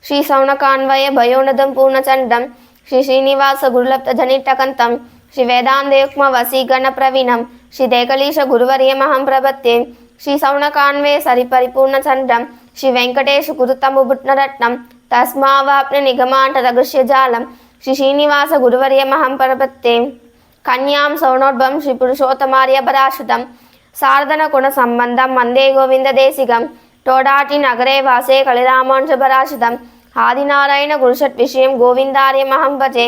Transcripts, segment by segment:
ஸ்ரீ சௌனகான்வய பயோனதம் பூர்ணச்சண்டம் ஸ்ரீ ஸ்ரீனிவாச குருலப்த ஜனிட்டகந்தம் ஸ்ரீ வேதாந்தயுக்ம வசீகண பிரவீணம் ஸ்ரீ தேகலீஷ குருவரியமஹம் பிரபத்தே ஸ்ரீ சௌனகான்வய சரிபரிபூர்ணச்சண்டம் ஸ்ரீ வெங்கடேஷ குருத்தமுபுட்னரட்னம் தஸ்மாவாப்ன நிகமாண்டரகுஷ்ய ஜாலம் ஸ்ரீ ஸ்ரீனிவாச குருவரியமஹம் பிரபத்தே கன்யாம் சௌனோத்பம் ஸ்ரீ புருஷோத்தமாரிய பராசுதம் சார்தன குண சம்பந்தம் வந்தே கோவிந்த தேசிகம் டோடாட்டி நகரே வாசே கலிராமானுஜ பராசுதம் ஆதிநாராயண குருஷட் விஷயம் கோவிந்தாரியமஹம் பஜே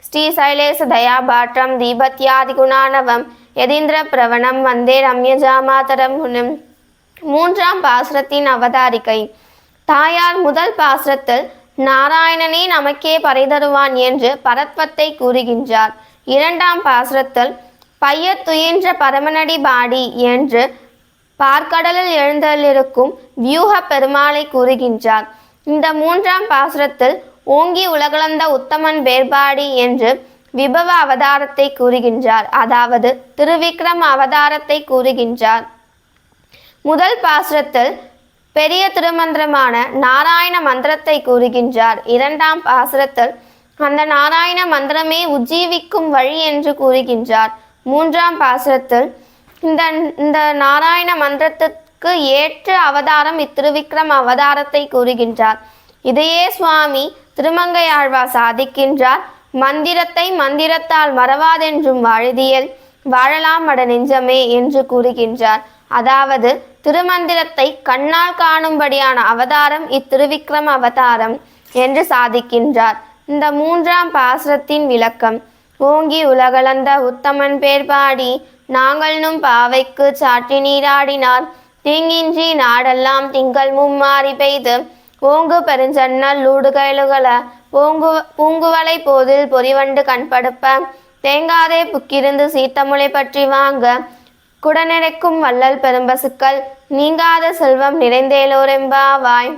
ஸ்ரீ சைலேச தயாபாட்டம் தீபத்யாதி குணானவம் யதீந்திர பிரவணம் வந்தே ரம்யஜாமாதரம் முனும். மூன்றாம் பாசுரத்தின் அவதாரிகை. தாயார் முதல் பாசுரத்தில் நாராயணனே நமக்கே பறைதருவான் என்று பரத்வத்தை கூறுகின்றார். இரண்டாம் பாசுரத்தில் பையத்துயின்ற பரமனடி பாடி என்று பார்க்கடலில் எழுந்தருளிருக்கும் வியூக பெருமாளை கூறுகின்றார். இந்த மூன்றாம் பாசுரத்தில் ஓங்கி உலகளந்த உத்தமன் வேர்பாடி என்று விபவ அவதாரத்தை கூறுகின்றார், அதாவது திருவிக்ரம அவதாரத்தை கூறுகின்றார். முதல் பாசுரத்தில் பெரிய திருமந்திரமான நாராயண மந்திரத்தை கூறுகின்றார். இரண்டாம் பாசுரத்தில் அந்த நாராயண மந்திரமே உஜ்ஜீவிக்கும் வழி என்று கூறுகின்றார். மூன்றாம் பாசுரத்தில் இந்த நாராயண மந்திரத்துக்கு ஏற்ற அவதாரம் இத்திருவிக்ரம அவதாரத்தை கூறுகின்றார். இதையே சுவாமி திருமங்கையாழ்வார் சாதிக்கின்றார். மந்திரத்தை மந்திரத்தால் மறவாதென்றும் வாழுதியல் வாழலாம் அட நெஞ்சமே என்று கூறுகின்றார். அதாவது திருமந்திரத்தை கண்ணால் காணும்படியான அவதாரம் இத்திருவிக்ரம அவதாரம் என்று சாதிக்கின்றார். இந்த மூன்றாம் பாசுரத்தின் விளக்கம். ஓங்கி உலகளந்த உத்தமன் பேர் பாடி நாங்கள்னும் பாவைக்கு சாற்றி நீராடினார் தீங்கின்றி நாடெல்லாம் திங்கள் மும்மாறி பெய்து ஓங்கு பெருஞ்சன்னல் லூடுகழுகல பூங்குவலை போதில் பொறிவண்டு கண்படுப்ப தேங்காதே புக்கிருந்து சீத்தமுளை பற்றி வாங்க குடநிறைக்கும் வள்ளல் பெரும்பசுக்கள் நீங்காத செல்வம் நிறைந்தேலோரெம்பாவாய்.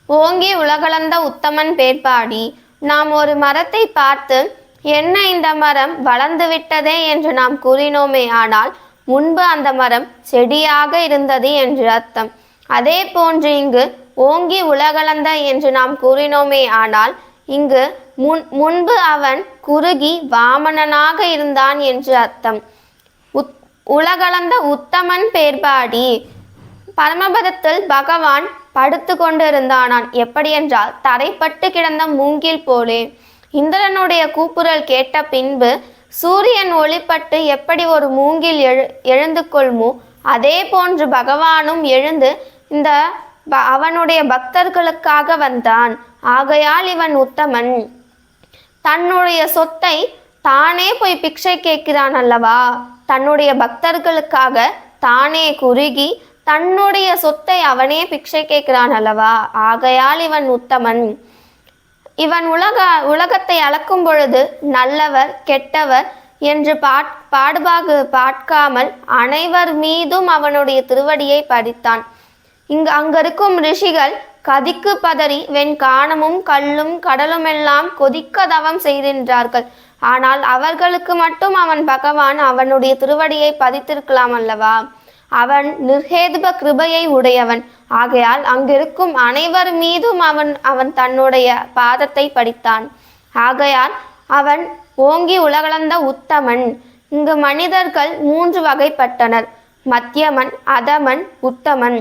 ஓங்கி உலகளந்த உத்தமன் பேர்பாடி. நாம் ஒரு மரத்தை பார்த்து என்ன இந்த மரம் வளர்ந்து விட்டதே என்று நாம் கூறினோமே, ஆனால் முன்பு அந்த மரம் செடியாக இருந்தது என்று அர்த்தம். அதே போன்று இங்கு ஓங்கி உலகளந்த என்று நாம் கூறினோமே, ஆனால் இங்கு முன்பு அவன் குறுகி வாமனனாக இருந்தான் என்று அர்த்தம். உலகளந்த உத்தமன் பேர்பாடி. பரமபதத்தில் பகவான் படுத்து கொண்டிருந்தானான். எப்படி என்றால் தரைப்பட்டு கிடந்த மூங்கில் போலே. இந்திரனுடைய கூப்புரல் கேட்ட பின்பு சூரியன் ஒளிப்பட்டு எப்படி ஒரு மூங்கில் எழுந்து கொள்மோ அதே போன்று பகவானும் எழுந்து இந்த அவனுடைய பக்தர்களுக்காக வந்தான். ஆகையால் இவன் உத்தமன். தன்னுடைய சொத்தை தானே போய் பிக்ஷை கேட்கிறான் அல்லவா. தன்னுடைய பக்தர்களுக்காக தானே குறுகி தன்னுடைய சொத்தை அவனே பிக்ஷை கேட்கிறான் அல்லவா. ஆகையால் இவன் உத்தமன். இவன் உலகத்தை அளக்கும் பொழுது நல்லவர் கெட்டவர் என்று பார்க்காமல் அனைவர் மீதும் அவனுடைய திருவடியை படித்தான். அங்கிருக்கும் ரிஷிகள் கதிக்கு பதறி வெண் காணமும் கல்லும் கடலுமெல்லாம் கொதிக்க தவம் செய்கின்றார்கள். ஆனால் அவர்களுக்கு மட்டும் அவன் பகவான் அவனுடைய திருவடியை பதித்திருக்கலாம் அல்லவா. அவன் நிர்ஹேதுப கிருபையை உடையவன். ஆகையால் அங்கிருக்கும் அனைவர் மீதும் அவன் தன்னுடைய பாதத்தை படித்தான். ஆகையால் அவன் ஓங்கி உலகளந்த உத்தமன். இங்கு மனிதர்கள் 3 வகைப்பட்டனர்: மத்தியமன், அதமன், உத்தமன்.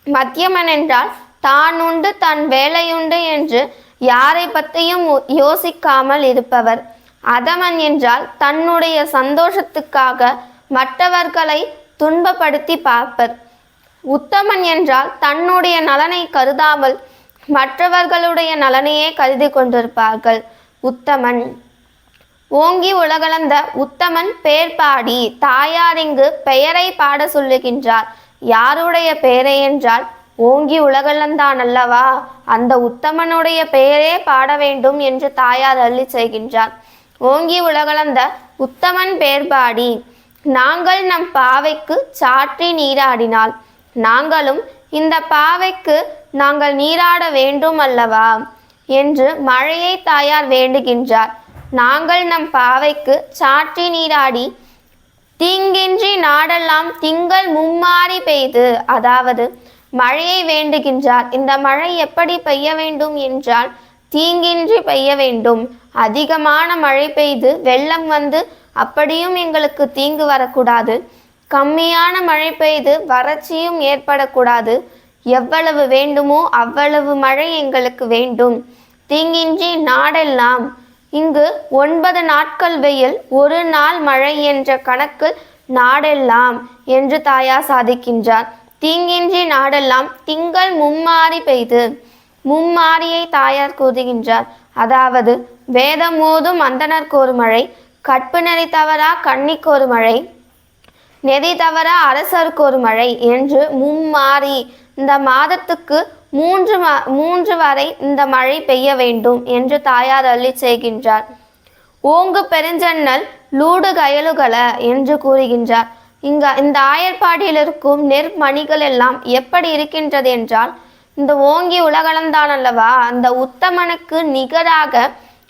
மத்தியமன் என்றால் தான் உண்டு தன் வேலையுண்டு என்று யாரை பற்றியும் யோசிக்காமல் இருப்பவர். அதமன் என்றால் தன்னுடைய சந்தோஷத்துக்காக மற்றவர்களை துன்பப்படுத்தி பார்ப்பர். உத்தமன் என்றால் தன்னுடைய நலனை கருதாமல் மற்றவர்களுடைய நலனையே கருதி கொண்டிருப்பார்கள். உத்தமன். ஓங்கி உலகளந்த உத்தமன் பேர் பாடி. தாயார் இங்கு பெயரை பாட சொல்லுகின்றார். யாருடைய பெயரை என்றால் ஓங்கி உலகளந்தான் அல்லவா, அந்த உத்தமனுடைய பெயரே பாட வேண்டும் என்று தாயார் அருளி செய்கின்றார். ஓங்கி உலகளந்த உத்தமன் பேர் பாடி நாங்கள் நம் பாவைக்கு சாற்றி நீராடினால். நாங்களும் இந்த பாவைக்கு நாங்கள் நீராட வேண்டும் அல்லவா என்று மழையை தாயார் வேண்டுகின்றார். நாங்கள் நம் பாவைக்கு சாற்றி நீராடி தீங்கின்றி நாடெல்லாம் திங்கள் மும்மாறி பெய்து, அதாவது மழையை வேண்டுகின்றார். இந்த மழை எப்படி பெய்ய வேண்டும் என்றால் தீங்கின்றி பெய்ய வேண்டும். அதிகமான மழை பெய்து வெள்ளம் வந்து அப்படியும் எங்களுக்கு தீங்கு வரக்கூடாது. கம்மியான மழை பெய்து வறட்சியும் ஏற்படக்கூடாது. எவ்வளவு வேண்டுமோ அவ்வளவு மழை எங்களுக்கு வேண்டும். தீங்கின்றி நாடெல்லாம். இங்கு 9 நாட்கள் வெயில், 1 நாள் மழை என்ற கணக்கில் நாடெல்லாம் என்று தாயார் சாதிக்கின்றார். தீங்கின்றி நாடெல்லாம் திங்கள் மும்மாறி பெய்து. மும்மாரியை தாயார் கூறுகின்றார். அதாவது வேதம் ஓதும் அந்தணர்க்கு ஒரு மழை, கற்பு நெறி தவறா கன்னிக்கு ஒரு மழை, நெறி தவறா அரசருக்கு ஒரு மழை என்று மும்மாறி இந்த மாதத்துக்கு 3 வரை இந்த மழை பெய்ய வேண்டும் என்று தாயார் அள்ளி செய்கின்றார். ஓங்கு பெருஞ்சன்னல் லூடு கயலுகள என்று கூறுகின்றார். இந்த ஆயர்பாடியில் இருக்கும் நெற்மணிகள் எல்லாம் எப்படி இருக்கின்றது என்றால், இந்த ஓங்கி உலகளந்தான் அல்லவா, அந்த உத்தமனுக்கு நிகராக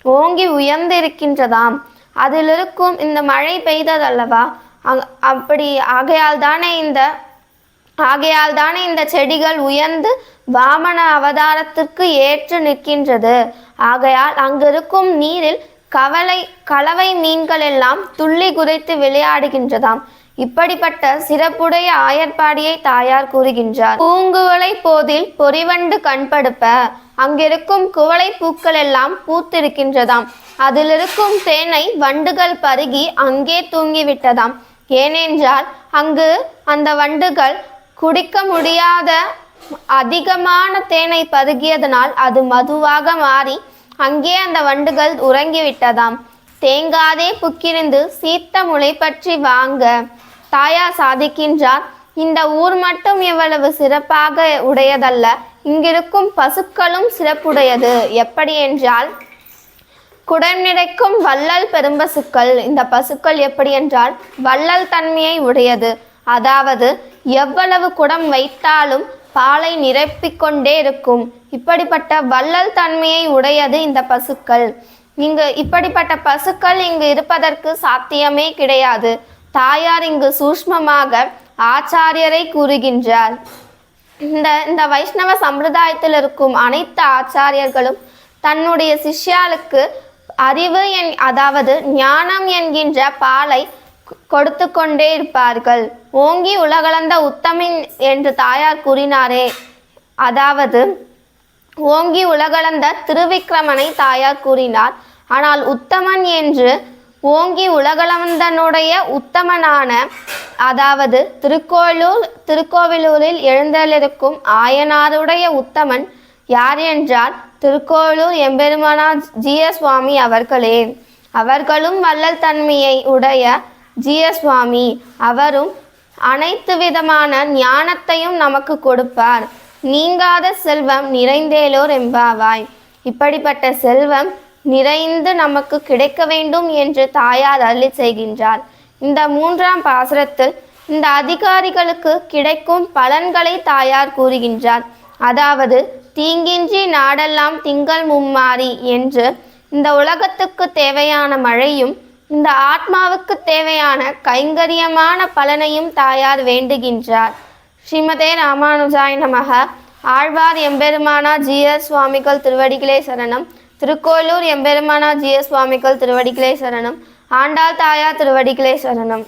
ஓங்கி உயர்ந்து இருக்கின்றதாம். அதில் இருக்கும் இந்த மழை பெய்ததல்லவா, அப்படி ஆகையால் தானே இந்த செடிகள் உயர்ந்து வாமன அவதாரத்திற்கு ஏற்று நிற்கின்றது. ஆகையால் அங்கிருக்கும் நீரில் கலவை மீன்கள் எல்லாம் துள்ளி குதித்து விளையாடுகின்றதாம். இப்படிப்பட்ட சிறப்புடைய ஆயர்பாடியை தாயார் கூறுகின்றார். பூங்குவளை போதில் பொறிவண்டு கண்படுப்ப, அங்கிருக்கும் குவளை பூக்கள் எல்லாம் பூத்திருக்கின்றதாம். அதில் இருக்கும் தேனை வண்டுகள் பருகி அங்கே தூங்கிவிட்டதாம். ஏனென்றால் அங்கு அந்த வண்டுகள் குடிக்க முடியாத அதிகமான தேனை பருகியதனால் அது மதுவாக மாறி அங்கே அந்த வண்டுகள் உறங்கிவிட்டதாம். தேங்காதே புக்கிருந்து சீத்த முளை பற்றி வாங்க தாயார் சாதிக்கின்றார். இந்த ஊர் மட்டும் இவ்வளவு சிறப்பாக உடையதல்ல, இங்கிருக்கும் பசுக்களும் சிறப்புடையது. எப்படி என்றால், குடம் நிறைக்கும் வள்ளல் பெரும்பசுக்கள். இந்த பசுக்கள் எப்படி என்றால் வள்ளல் தன்மையை உடையது. அதாவது எவ்வளவு குடம் வைத்தாலும் பாலை நிரப்பிக்கொண்டே இருக்கும். இப்படிப்பட்ட வள்ளல் தன்மையை உடையது இந்த பசுக்கள். இப்படிப்பட்ட பசுக்கள் இங்கு இருப்பதற்கு சாத்தியமே கிடையாது. தாயார் இங்கு சூஷ்மமாக ஆச்சாரியரை கூறுகின்றார். இந்த வைஷ்ணவ சம்பிரதாயத்தில் இருக்கும் அனைத்து ஆச்சாரியர்களும் தன்னுடைய சிஷ்யாளுக்கு அறிவு அதாவது ஞானம் என்கின்ற பாலை கொடுத்து கொண்டே இருப்பார்கள். ஓங்கி உலகளந்த உத்தமன் என்று தாயார் கூறினாரே, அதாவது ஓங்கி உலகளந்த திருவிக்கிரமனை தாயார் கூறினார். ஆனால் உத்தமன் என்று ஓங்கி உலகளந்தனுடைய உத்தமனான, அதாவது திருக்கோவிலூரில் எழுந்தருளிருக்கும் ஆயனாருடைய உத்தமன் யார் என்றால் திருக்கோவிலூர் எம்பெருமானார் ஜி.எஸ். சுவாமி அவர்களே. அவர்களும் வள்ளல் தன்மையை உடைய ஜி.எஸ். சுவாமி. அவரும் அனைத்து விதமான ஞானத்தையும் நமக்கு கொடுப்பார். நீங்காத செல்வம் நிறைந்தேலோர் எம்பாவாய். இப்படிப்பட்ட செல்வம் நிறைந்து நமக்கு கிடைக்க வேண்டும் என்று தாயார் அருளி செய்கின்றார். இந்த 3ஆம் பாசுரத்தில் இந்த அதிகாரிகளுக்கு கிடைக்கும் பலன்களை தாயார் கூறுகின்றார். அதாவது தீங்கின்றி நாடெல்லாம் திங்கள் மும்மாறி என்று இந்த உலகத்துக்கு தேவையான மழையும் இந்த ஆத்மாவுக்கு தேவையான கைங்கரியமான பலனையும் தாயார் வேண்டுகின்றார். ஸ்ரீமதே ராமானுஜாய நமக. ஆழ்வார் எம்பெருமானார் ஜி.எஸ். சுவாமிகள் திருவடிகளே சரணம். திருக்கோயிலூர் எம்பெருமானார் ஜி.எஸ். சுவாமிகள் திருவடிகளே சரணம். ஆண்டாள் தாயார் திருவடிகளே சரணம்.